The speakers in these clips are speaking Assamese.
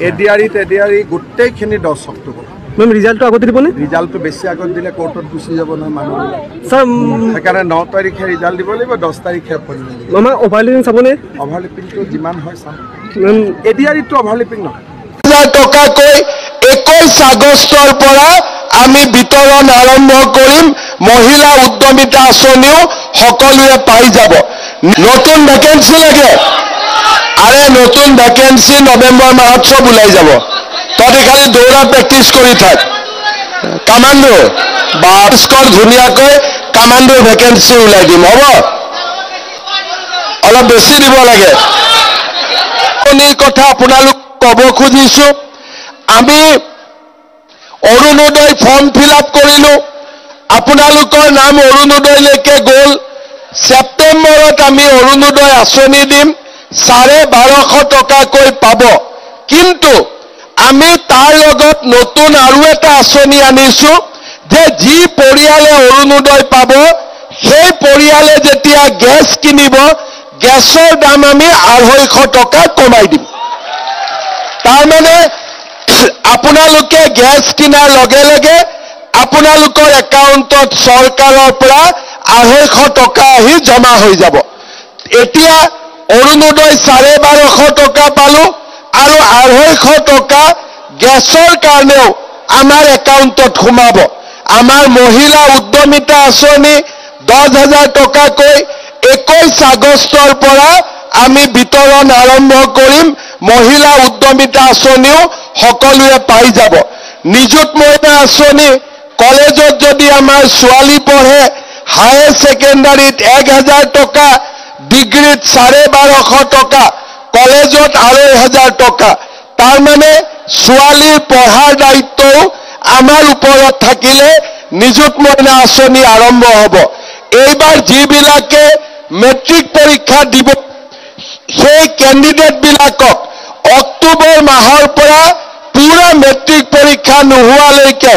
এডিআৰি গোটেইখিনি 10 অক্টোবৰ মেম ৰিজাল্টটো আগতে দিবনে ৰিজাল্টটো বেছি আগত দিলে কোৰ্টত গুচি যাব না মানুহ স্যাৰ সেইকাৰণে 9 তাৰিখে ৰিজাল্ট দিব লাগিব 10 তাৰিখে পঢ়িব মামা ওভাৰলিপিং চাবনে ওভাৰলিপিংটো যিমান হয় চাম এডিআৰিটো ওভাৰলিপিং নহয় 1000 টকাকৈ 21 আগষ্টৰ পৰা আমি বিতৰণ আৰম্ভ কৰিম মহিলা উদ্যমিতা আঁচনিও সকলোৱে পাই যাব নতুন ভ্যাকেন্সি লাগে আৰে নতুন ভ্যাকেন্সি নৱেম্বৰ মাহত সব ওলাই যাব তহঁতি খালি দৌৰা প্ৰেক্টিছ কৰি থাক কামাণ্ডো বা স্কৰ ধুনীয়াকৈ কামাণ্ডোৰ ভ্যাকেন্সি ওলাই দিম হ'ব অলপ বেছি দিব লাগে এই কথা আপোনালোক ক'ব খুজিছো আমি অৰুণোদয় ফৰ্ম ফিল আপ কৰিলো আপোনালোকৰ নাম অৰুণোদয়লৈকে গ'ল সেপ্টেম্বৰত আমি অৰুণোদয় আঁচনি দিম 1250 টকাকৈ পাব কিন্তু আমি তাৰ লগত নতুন আৰু এটা আঁচনি আনিছো যে যি পৰিয়ালে অৰুণোদয় পাব সেই পৰিয়ালে যেতিয়া গেছ কিনিব গেছৰ দাম আমি 250 টকা কমাই দিম তাৰ মানে আপোনালোকে গেছ কিনাৰ লগে লগে আপোনালোকৰ একাউণ্টত চৰকাৰৰ পৰা 250 টকা আহি জমা হৈ যাব এতিয়া অৰুণোদয় 1250 টকা পালো আৰু 250 টকা গেছৰ কাৰণেও আমাৰ একাউণ্টত সোমাব আমাৰ মহিলা উদ্যমিতা আঁচনি 10,000 টকাকৈ 21 আগষ্টৰ পৰা আমি বিতৰণ আৰম্ভ কৰিম মহিলা উদ্যমিতা আঁচনিও সকলোৱে পাই যাব নিযুত মইনা আঁচনি কলেজত যদি আমাৰ ছোৱালী পঢ়ে হায়াৰ সেকেন্ডাৰীত 1000 টকা ডিগ্ৰীত 1250 টকা কলেজত 2500 টকা তাৰ মানে ছোৱালীৰ পঢ়াৰ দায়িত্বও আমাৰ ওপৰত থাকিলে নিযুত মইনা আঁচনি আৰম্ভ হ'ব এইবাৰ যিবিলাকে মেট্ৰিক পৰীক্ষা দিব সেই কেণ্ডিডেট বিলাকক অক্টোবৰ মাহৰ পৰা পুৰা মেট্ৰিক পৰীক্ষা নোহোৱালৈকে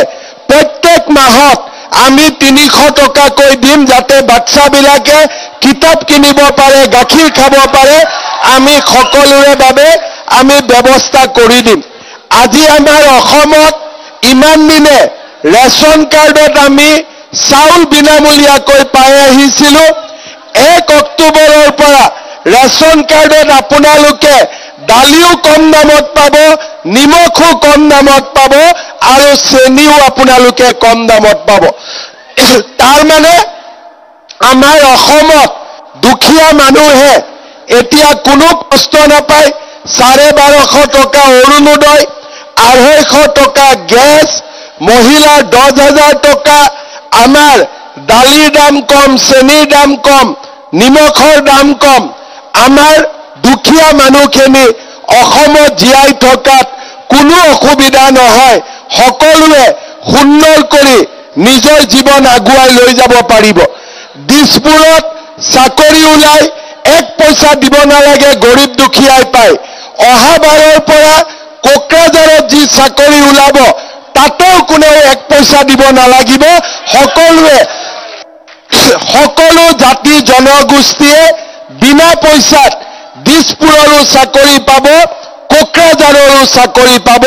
প্ৰত্যেক মাহত আমি 300 টকাকৈ দিম যাতে বাচ্চাবিলাকে কিতাপ কিনিব পাৰে গাখীৰ খাব পাৰে আমি সকলোৰে বাবে আমি ব্যৱস্থা কৰি দিম আজি আমাৰ অসমত ইমান দিনে ৰেশন কাৰ্ডত আমি চাউল বিনামূলীয়াকৈ পাই আহিছিলো 1 অক্টোবৰৰ পৰা ৰেশন কাৰ্ডত আপোনালোকে দালিও কম দামত পাব নিমখো কম দামত পাব আৰু চেনিও আপোনালোকে কম দামত পাব তাৰ মানে আমাৰ অসমত দুখীয়া মানুহে এতিয়া কোনো কষ্ট নাপায় 1250 টকা অৰুণোদয় 250 টকা গেছ মহিলাৰ 10,000 টকা আমাৰ দালিৰ দাম কম চেনিৰ দাম কম নিমখৰ দাম কম আমাৰ দুখীয়া মানুহখিনি অসমত জীয়াই থকাত কোনো অসুবিধা নহয় সকলোৱে সুন্দৰ কৰি নিজৰ জীৱন আগুৱাই লৈ যাব পাৰিব দিছপুৰত চাকৰি ওলাই 1 পইচা দিব নালাগে গৰীব দুখীয়াই পায় অহাবাৰৰ পৰা কোকৰাঝাৰত যি চাকৰি ওলাব তাতেও কোনেও 1 পইচা দিব নালাগিব সকলো জাতি জনগোষ্ঠীয়ে বিনা পইচাত দিছপুৰৰো চাকৰি পাব কোকৰাঝাৰৰো চাকৰি পাব